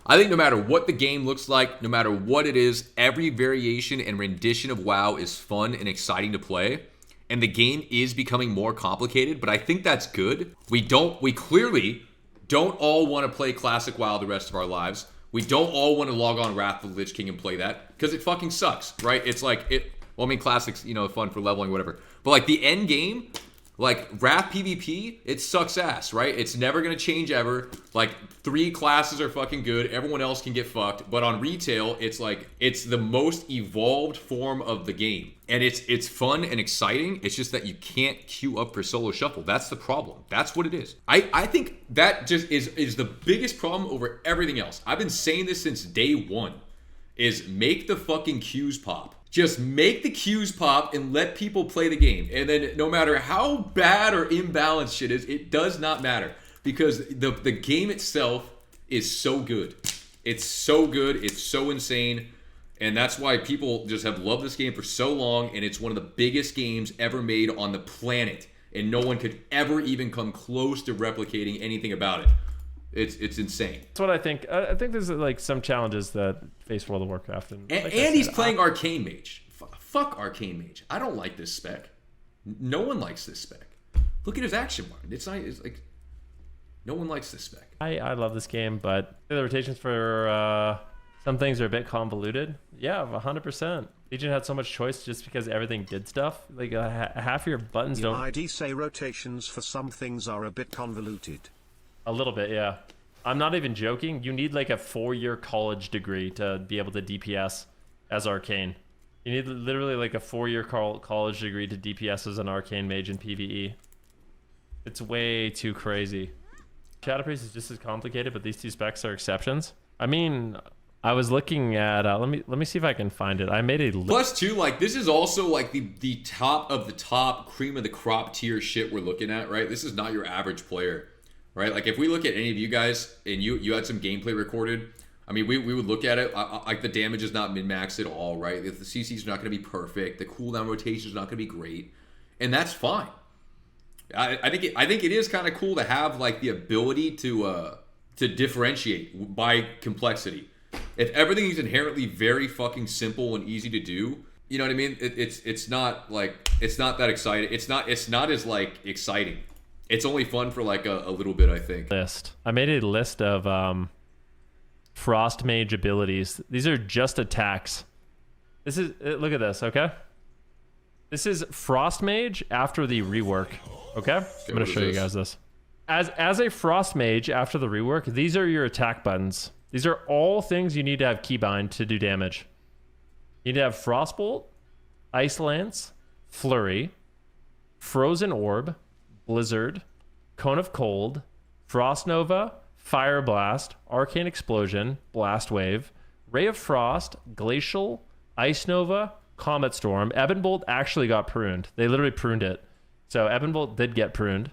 I think no matter what the game looks like, no matter what it is, every variation and rendition of WoW is fun and exciting to play. And the game is becoming more complicated, but I think that's good. We clearly don't all want to play classic WoW the rest of our lives. We don't all want to log on Wrath of the Lich King and play that, because it fucking sucks, right? It's like, well, I mean, classic's, fun for leveling, whatever. But, like, the end game, like, Wrath PvP, it sucks ass, right? It's never going to change ever. Like, 3 classes are fucking good. Everyone else can get fucked. But on retail, it's like, it's the most evolved form of the game. And it's fun and exciting. It's just that you can't queue up for solo shuffle. That's the problem. That's what it is. I think that just is the biggest problem over everything else. I've been saying this since day one, is make the fucking queues pop. Just make the queues pop and let people play the game. And then no matter how bad or imbalanced shit is, it does not matter. Because the game itself is so good. It's so good. It's so insane. And that's why people just have loved this game for so long. And it's one of the biggest games ever made on the planet. And no one could ever even come close to replicating anything about it. It's insane. That's what I think. I think there's like some challenges that face World of Warcraft. And he's playing Arcane Mage. Fuck Arcane Mage. I don't like this spec. No one likes this spec. Look at his action bar. It's like... No one likes this spec. I love this game, but the rotations for some things are a bit convoluted. Yeah, 100%. Legion had so much choice just because everything did stuff. Like half your buttons don't... ID say rotations for some things are a bit convoluted. A little bit, yeah. I'm not even joking. You need like a 4-year college degree to be able to DPS as Arcane. You need literally like a 4-year college degree to DPS as an Arcane Mage in PvE. It's way too crazy. Shadow Priest is just as complicated, but these two specs are exceptions. I mean, I was looking at let me see if I can find it. I made a plus two, like this is also like the top of the top cream of the crop tier shit we're looking at, right? This is not your average player, right? Like if we look at any of you guys and you had some gameplay recorded, I mean, we would look at it like the damage is not min-maxed at all, right? The CC is not going to be perfect, the cooldown rotation is not going to be great, and that's fine. I think it is kind of cool to have like the ability to differentiate by complexity. If everything is inherently very fucking simple and easy to do, you know what I mean? It's not that exciting. It's not as like exciting. It's only fun for like a little bit, I think. I made a list of Frost Mage abilities. These are just attacks. This is look at this, okay? This is Frost Mage after the rework. Okay? I'm gonna show you guys this. As a Frost Mage after the rework, these are your attack buttons. These are all things you need to have keybind to do damage. You need to have Frostbolt, Ice Lance, Flurry, Frozen Orb, Blizzard, Cone of Cold, Frost Nova, Fire Blast, Arcane Explosion, Blast Wave, Ray of Frost, Glacial, Ice Nova, Comet Storm. Ebon Bolt actually got pruned. They literally pruned it. So Ebon Bolt did get pruned.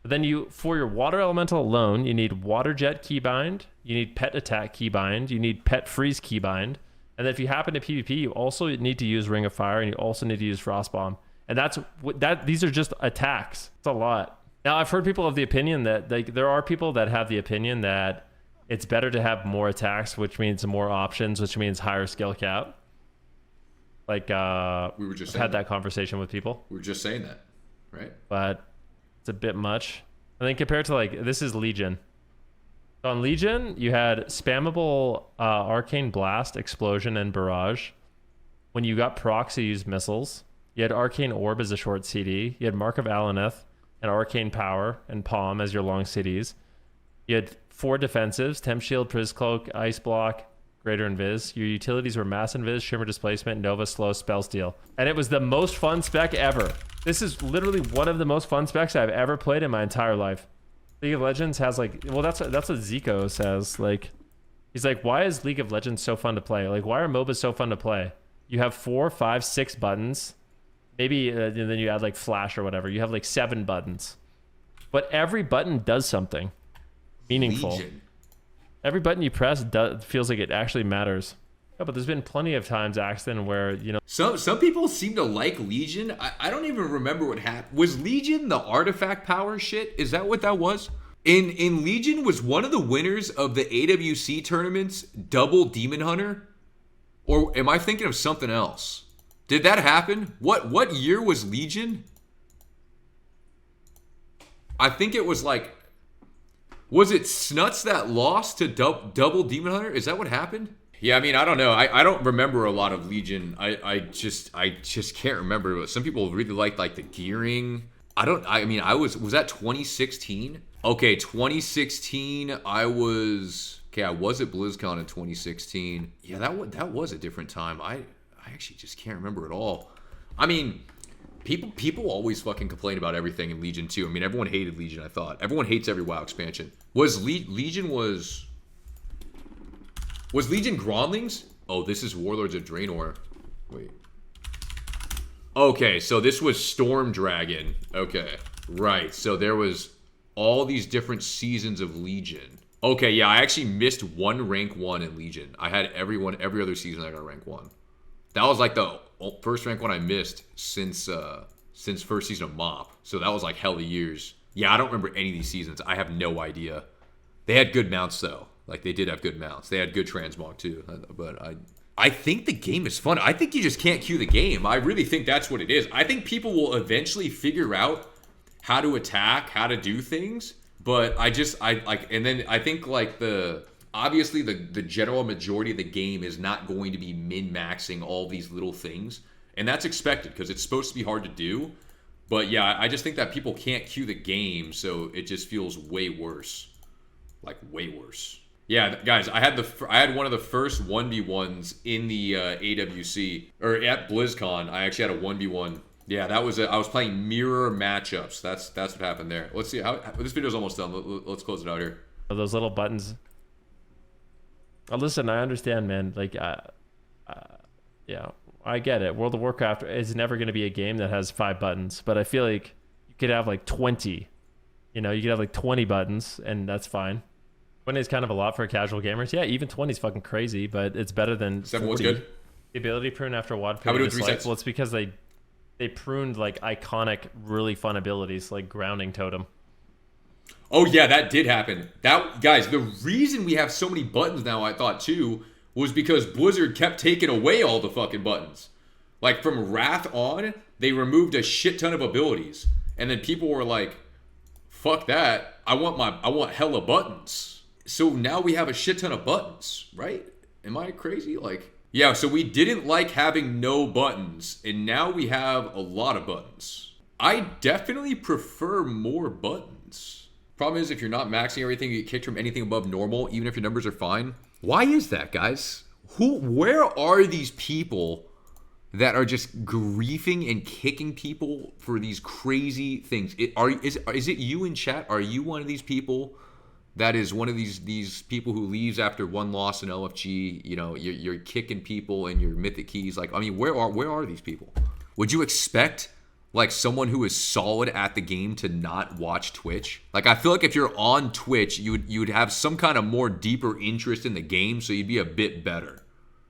But then for your Water Elemental alone, you need Water Jet Keybind, you need Pet Attack Keybind, you need Pet Freeze Keybind, and then if you happen to PvP, you also need to use Ring of Fire, and you also need to use Frost Bomb. And these are just attacks. It's a lot. Now, I've heard people of the opinion that there are people that have the opinion that it's better to have more attacks, which means more options, which means higher skill cap. Like, we were just had that conversation with people. We were just saying that, right? But it's a bit much. I think compared to like, this is Legion. So on Legion, you had spammable Arcane Blast, Explosion, and Barrage. When you got procs, you used missiles. You had Arcane Orb as a short CD. You had Mark of Alaneth and Arcane Power and Palm as your long CDs. You had 4 defensives, Temp Shield, Priz Cloak, Ice Block, Greater Invis. Your utilities were Mass Invis, Shimmer Displacement, Nova, Slow, Spell Steal. And it was the most fun spec ever. This is literally one of the most fun specs I've ever played in my entire life. League of Legends has like, well, that's what Zico says. Like, he's like, why is League of Legends so fun to play? Like, why are MOBAs so fun to play? You have 4, 5, 6 buttons. Maybe and then you add like flash or whatever. You have like 7 buttons. But every button does something meaningful. Legion. Every button you press feels like it actually matters. Yeah, but there's been plenty of times, Axton, where, you know... Some people seem to like Legion. I don't even remember what happened. Was Legion the artifact power shit? Is that what that was? In Legion, was one of the winners of the AWC tournaments double Demon Hunter? Or am I thinking of something else? Did that happen? What year was Legion? I think it was like... Was it Snuts that lost to double Demon Hunter? Is that what happened? Yeah, I mean, I don't know. I don't remember a lot of Legion. I just can't remember. But some people really liked like the gearing. I was that 2016? Okay, 2016. I was at BlizzCon in 2016. Yeah, that was a different time. I actually just can't remember at all. I mean, people always fucking complain about everything in Legion too. I mean, everyone hated Legion. I thought everyone hates every WoW expansion. Was Legion Gromlings? Oh, this is Warlords of Draenor. Wait. Okay, so this was Storm Dragon. Okay, right. So there was all these different seasons of Legion. Okay, yeah, I actually missed one rank 1 in Legion. I had every other season I got rank 1. That was like the first rank 1 I missed since first season of MoP. So that was like hella years. Yeah, I don't remember any of these seasons. I have no idea. They had good mounts though. Like they did have good mounts. They had good transmog too. But I think the game is fun. I think you just can't queue the game. I really think that's what it is. I think people will eventually figure out how to attack, how to do things. But and then I think like obviously the general majority of the game is not going to be min-maxing all these little things. And that's expected because it's supposed to be hard to do. But yeah, I just think that people can't queue the game, so it just feels way worse. Like way worse. Yeah, guys, I had one of the first 1v1s in the AWC, or at BlizzCon. I actually had a 1v1. Yeah, that was I was playing mirror matchups. That's what happened there. Let's see how this video's almost done. Let's close it out here. Those little buttons. Oh, listen, I understand, man. Like, yeah, I get it. World of Warcraft is never going to be a game that has 5 buttons, but I feel like you could have like 20. You know, you could have like 20 buttons, and that's fine. 20 is kind of a lot for casual gamers. Yeah, even 20 is fucking crazy, but it's better than 7 40. was good. The ability prune after WoD How about period doing 3 is sets? well, it's because they pruned like iconic, really fun abilities like Grounding Totem. Oh yeah, that did happen. Guys, the reason we have so many buttons now, I thought too, was because Blizzard kept taking away all the fucking buttons. Like from Wrath on, they removed a shit ton of abilities, and then people were like, "Fuck that! I want hella buttons." So now we have a shit ton of buttons, right? Am I crazy? Like, yeah, so we didn't like having no buttons, and now we have a lot of buttons. I definitely prefer more buttons. Problem is, if you're not maxing everything, you get kicked from anything above normal, even if your numbers are fine. Why is that, guys? Where are these people that are just griefing and kicking people for these crazy things? Is it you in chat? Are you one of these people that is one of these people who leaves after one loss in LFG? You know, you're kicking people and your mythic keys. Like, I mean, where are these people? Would you expect like someone who is solid at the game to not watch Twitch? Like, I feel like if you're on Twitch, you'd have some kind of more deeper interest in the game, so you'd be a bit better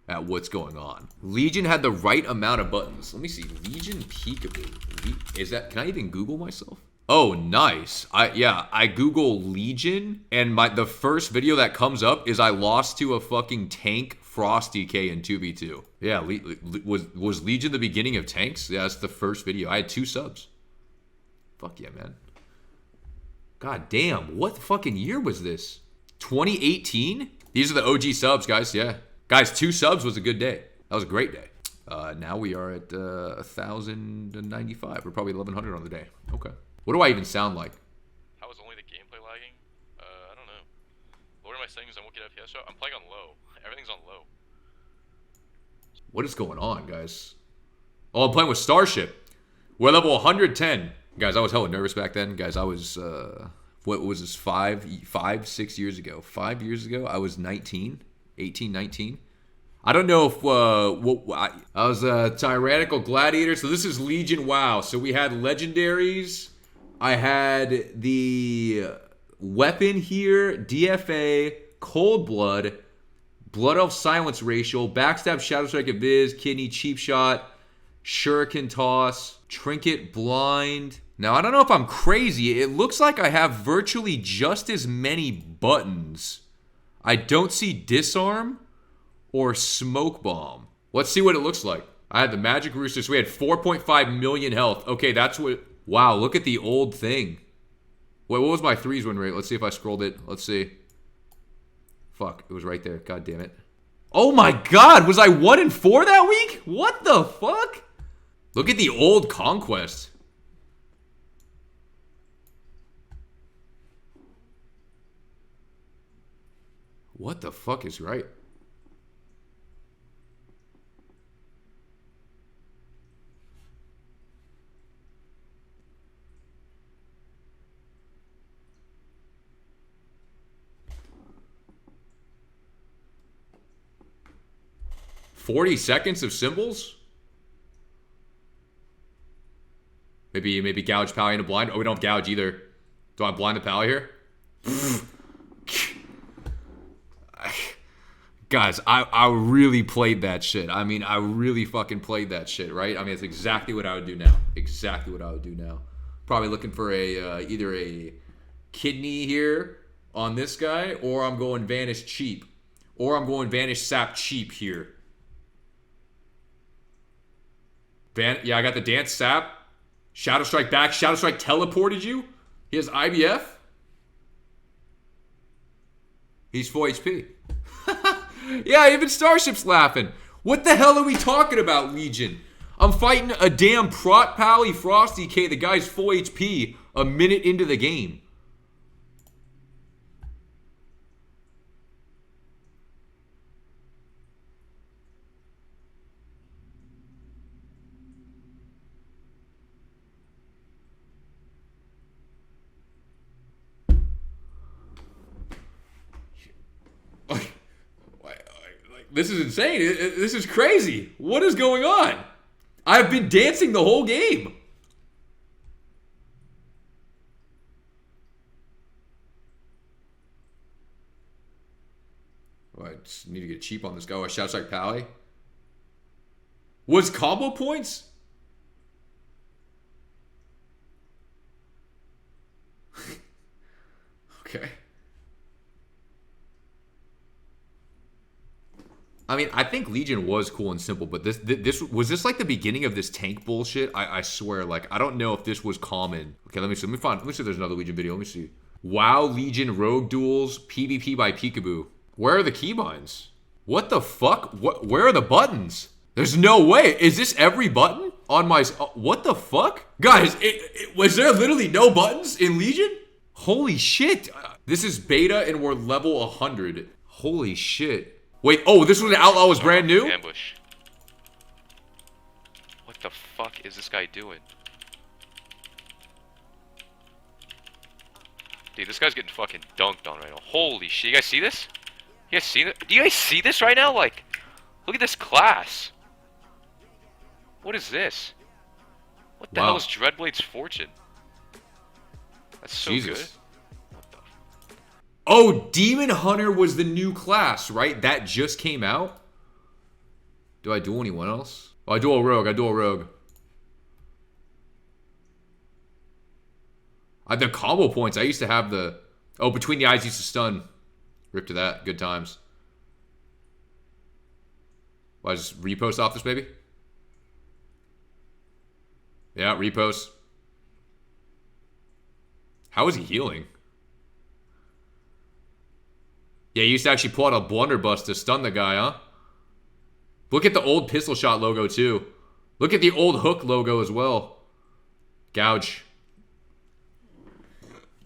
at what's going on. Legion had the right amount of buttons. Let me see. Legion Pikaboo. Can I even Google myself? Oh, nice. I Google Legion, and the first video that comes up is I lost to a fucking tank Frosty K in 2v2. Yeah, was Legion the beginning of tanks? Yeah, that's the first video. I had 2 subs. Fuck yeah, man. God damn, what fucking year was this? 2018? These are the OG subs, guys, yeah. Guys, 2 subs was a good day. That was a great day. Now we are at 1,095. We're probably 1,100 on the day. Okay. What do I even sound like? How is only the gameplay lagging? I don't know. Lower my settings and won't get FPS show. I'm playing on low. Everything's on low. What is going on, guys? Oh, I'm playing with Starship. We're level 110. Guys, I was hella nervous back then. Guys, I was, what was this, 6 years ago? 5 years ago, I was 18, 19. I don't know if, I was a Tyrannical Gladiator. So this is Legion WoW. So we had legendaries. I had the weapon here, DFA, Cold Blood, Blood Elf Silence Racial, Backstab, Shadow Strike, Aviz, Kidney, Cheap Shot, Shuriken Toss, Trinket, Blind. Now, I don't know if I'm crazy. It looks like I have virtually just as many buttons. I don't see Disarm or Smoke Bomb. Let's see what it looks like. I had the Magic Rooster, so we had 4.5 million health. Okay, that's what... Wow, look at the old thing. Wait, what was my 3's win rate? Let's see if I scrolled it. Let's see. Fuck, it was right there. God damn it. Oh my god, was I 1-4 that week? What the fuck? Look at the old Conquest. What the fuck is right? $40 seconds of symbols? Maybe gouge Pally into blind. Oh, we don't have gouge either. Do I blind the Pally here? Guys, I really played that shit. I mean, I really fucking played that shit, right? I mean, it's exactly what I would do now. Exactly what I would do now. Probably looking for a either a kidney here on this guy, or I'm going Vanish cheap. Or I'm going Vanish Sap cheap here. Yeah, I got the Dance Sap. Shadow Strike back. Shadow Strike teleported you. He has IBF. He's full HP. Yeah, even Starship's laughing. What the hell are we talking about, Legion? I'm fighting a damn Prot Pally Frosty K. The guy's full HP a minute into the game. This is insane. This is crazy. What is going on? I've been dancing the whole game. Oh, I just need to get cheap on this guy. Oh, Shouts like Pally. Was combo points? Okay. I mean, I think Legion was cool and simple, but this was this like the beginning of this tank bullshit? I swear, like, I don't know if this was common. Okay, let me see. Let me see if there's another Legion video. Let me see. WoW Legion Rogue Duels PvP by Pikaboo. Where are the keybinds? What the fuck? Where are the buttons? There's no way. Is this every button on my... what the fuck? Guys, was there literally no buttons in Legion? Holy shit. This is beta and we're level 100. Holy shit. Wait, oh, this was an Outlaw was brand new? Ambush. What the fuck is this guy doing? Dude, this guy's getting fucking dunked on right now. Holy shit, you guys see this? You guys see that? Do you guys see this right now? Like, look at this class. What is this? What the hell is Dreadblade's fortune? That's so good. Oh, Demon Hunter was the new class, right? That just came out? Do I duel anyone else? Oh, I duel Rogue. I duel Rogue. The combo points. I used to have the... Oh, Between the Eyes used to stun. Rip to that. Good times. Well, I just repost off this, baby? Yeah, repost. How is he healing? Yeah, you used to actually pull out a blunderbuss to stun the guy, huh? Look at the old pistol shot logo, too. Look at the old hook logo as well. Gouge.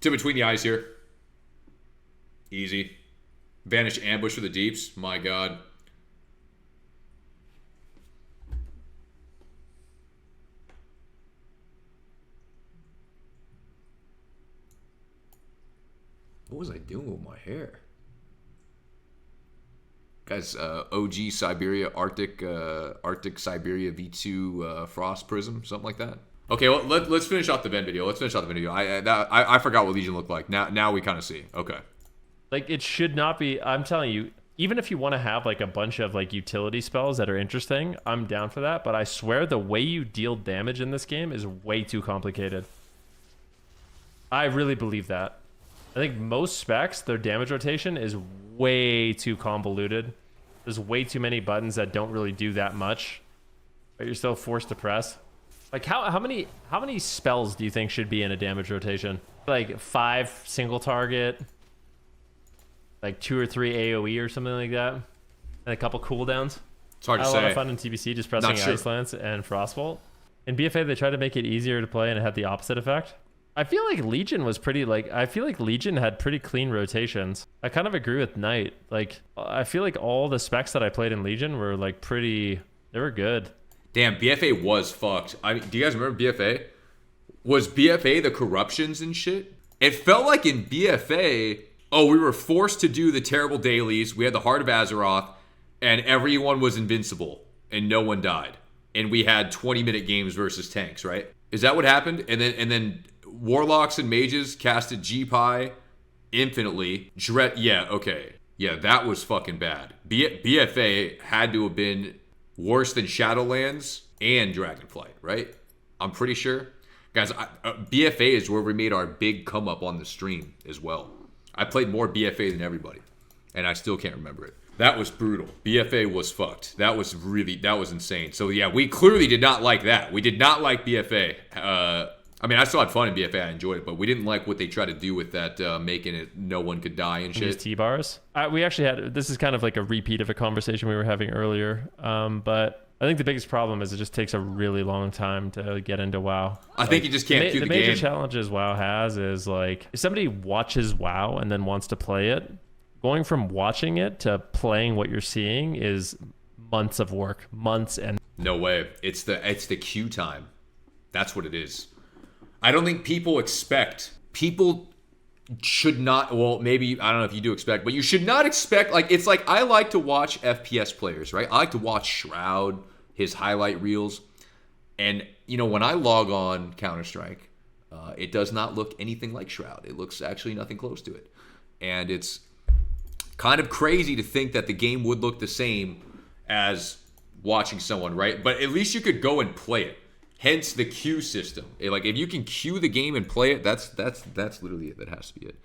To Between the Eyes here. Easy. Vanish ambush for the deeps. My god. What was I doing with my hair? Guys, OG Siberia Arctic Siberia V2 Frost Prism, something like that. Okay, well, let's finish off the Ven video. Let's finish off the Ven video. I forgot what Legion looked like. Now we kind of see. Okay. Like, it should not be... I'm telling you, even if you want to have, like, a bunch of, like, utility spells that are interesting, I'm down for that. But I swear the way you deal damage in this game is way too complicated. I really believe that. I think most specs, their damage rotation is way too convoluted. There's way too many buttons that don't really do that much, but you're still forced to press. Like, how many spells do you think should be in a damage rotation? Like 5 single target, like 2 or 3 AoE or something like that, and a couple cooldowns. It's hard to say. I had a lot of fun in TBC just pressing Ice Lance and Frostbolt. In BFA, they tried to make it easier to play, and it had the opposite effect. I feel like Legion was pretty, like, I feel like Legion had pretty clean rotations. I kind of agree with Knight. Like, I feel like all the specs that I played in Legion were, like, pretty, they were good. Damn, BFA was fucked. I mean, do you guys remember BFA? Was BFA the corruptions and shit? It felt like in BFA, oh, we were forced to do the terrible dailies. We had the Heart of Azeroth, and everyone was invincible, and no one died. And we had 20-minute games versus tanks, right? Is that what happened? And then warlocks and mages casted GPI infinitely. Yeah, okay. Yeah, that was fucking bad. BFA had to have been worse than Shadowlands and Dragonflight, right? I'm pretty sure. Guys, BFA is where we made our big come up on the stream as well. I played more BFA than everybody, and I still can't remember it. That was brutal. BFA was fucked. That was insane. So yeah, we clearly did not like that. We did not like BFA. I mean, I still had fun in BFA. I enjoyed it, but we didn't like what they tried to do with that, making it no one could die and shit. Use T-bars. We actually had, this is kind of like a repeat of a conversation we were having earlier. But I think the biggest problem is it just takes a really long time to get into WoW. I think you just can't queue the game. The major challenges WoW has is like, if somebody watches WoW and then wants to play it, going from watching it to playing what you're seeing is months of work, months and... No way. It's the queue time. That's what it is. I don't think people should not, well, maybe, I don't know if you do expect, but you should not expect, like, it's like, I like to watch FPS players, right? I like to watch Shroud, his highlight reels, and, you know, when I log on Counter-Strike, it does not look anything like Shroud. It looks actually nothing close to it. And it's kind of crazy to think that the game would look the same as watching someone, right? But at least you could go and play it. Hence the queue system. Like, if you can queue the game and play it, that's literally it. That has to be it.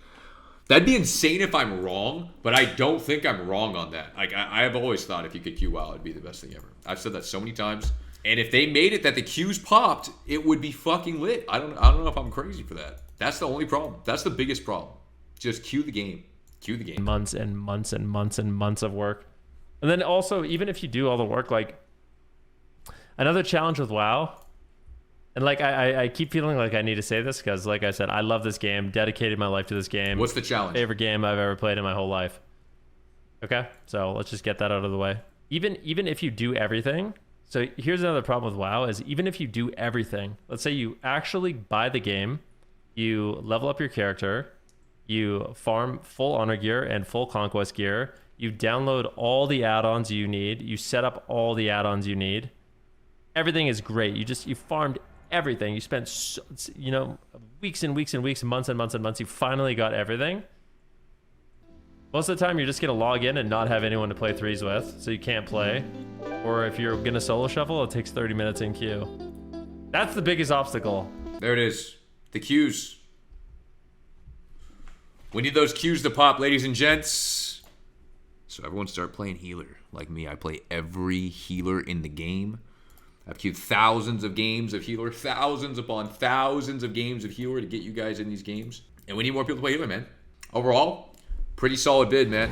That'd be insane if I'm wrong, but I don't think I'm wrong on that. Like, I have always thought if you could queue WoW, it'd be the best thing ever. I've said that so many times. And if they made it that the queues popped, it would be fucking lit. I don't know if I'm crazy for that. That's the only problem. That's the biggest problem. Just queue the game. Queue the game. Months and months and months and months of work. And then also, even if you do all the work, like, another challenge with WoW, and like I keep feeling like I need to say this because, like I said, I love this game, dedicated my life to this game. What's the challenge? Favorite game I've ever played in my whole life. Okay, so let's just get that out of the way. Even if you do everything, so here's another problem with WoW is even if you do everything, let's say you actually buy the game, you level up your character, you farm full honor gear and full conquest gear, you download all the add-ons you need, you set up all the add-ons you need, everything is great. You farmed everything. You spent, you know, weeks and weeks and weeks, months and months and months. You finally got everything. Most of the time, you're just going to log in and not have anyone to play threes with, so you can't play. Or if you're going to solo shuffle, it takes 30 minutes in queue. That's the biggest obstacle. There it is. The queues. We need those queues to pop, ladies and gents. So everyone start playing healer. Like me, I play every healer in the game. I've queued thousands of games of healer, thousands upon thousands of games of healer to get you guys in these games. And we need more people to play healer, man. Overall, pretty solid bid, man.